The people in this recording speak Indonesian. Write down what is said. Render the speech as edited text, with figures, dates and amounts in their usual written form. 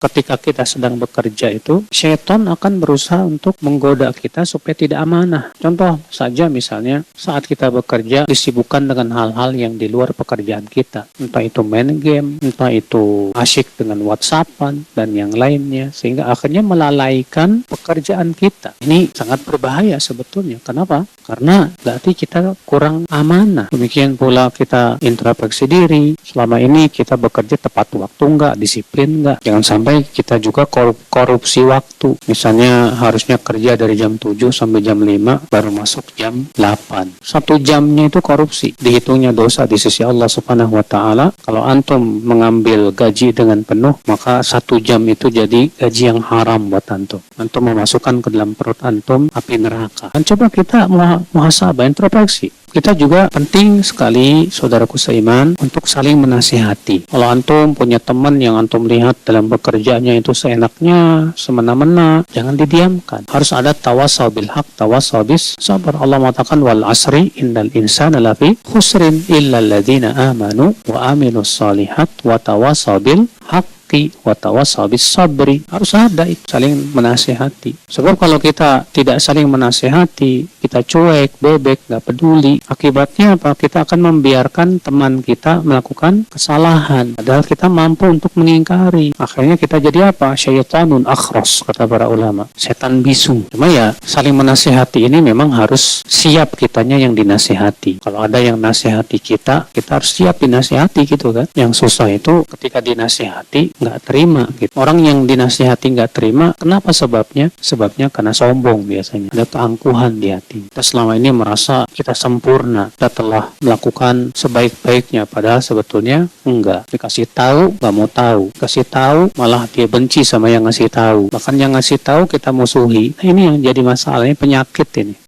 ketika kita sedang bekerja itu, syaitan akan berusaha untuk menggoda kita supaya tidak amanah. Contoh saja misalnya saat kita bekerja disibukkan dengan hal-hal yang di luar pekerjaan kita. Entah itu main game, entah itu asyik dengan WhatsAppan dan yang lainnya. Sehingga akhirnya melalaikan pekerjaan kita. Ini sangat berbahaya sebetulnya. Kenapa? Karena berarti kita kurang amanah. Demikian pula kita introspeksi diri. Selama ini kita bekerja tepat waktu enggak, disiplin enggak. Jangan sampai kita juga korupsi waktu. Misalnya harusnya kerja dari jam 7 sampai jam 5, baru masuk jam 8. 1 jamnya itu korupsi. Dihitungnya dosa di sisi Allah Subhanahu wa Ta'ala. Kalau antum mengambil gaji dengan penuh, maka 1 jam itu jadi gaji yang haram buat antum. Antum memasukkan ke dalam perut antum api neraka. Dan coba kita muhasabah, introspeksi. Kita juga penting sekali, saudaraku seiman, untuk saling menasihati. Kalau antum punya teman yang antum lihat dalam bekerjanya itu seenaknya, semena-mena, jangan didiamkan. Harus ada tawassaw bil haq, tawassaw bis sabar. Allah mengatakan wal asri innal insana lafi khusrin illa alladziina amanu wa aminus shalihat wa tawassaw bil haq wa tawassaw bis sabri. Harus ada itu, saling menasihati. Sebab kalau kita tidak saling menasihati, kita cuek, bebek, gak peduli, akibatnya apa? Kita akan membiarkan teman kita melakukan kesalahan, padahal kita mampu untuk mengingkari. Akhirnya kita jadi apa? Syaitanun akhras, kata para ulama, setan bisu. Cuma ya saling menasihati ini memang harus siap kitanya yang dinasihati. Kalau ada yang nasihati kita harus siap dinasihati gitu kan. Yang susah itu ketika dinasihati nggak terima gitu. Orang yang dinasihati nggak terima, kenapa sebabnya? Sebabnya karena sombong biasanya. Ada keangkuhan di hati. Kita selama ini merasa kita sempurna, kita telah melakukan sebaik-baiknya, padahal sebetulnya enggak. Dikasih tahu nggak mau tahu, kasih tahu malah dia benci sama yang ngasih tahu. Bahkan yang ngasih tahu kita musuhi. Nah, ini yang jadi masalah, ini penyakit ini.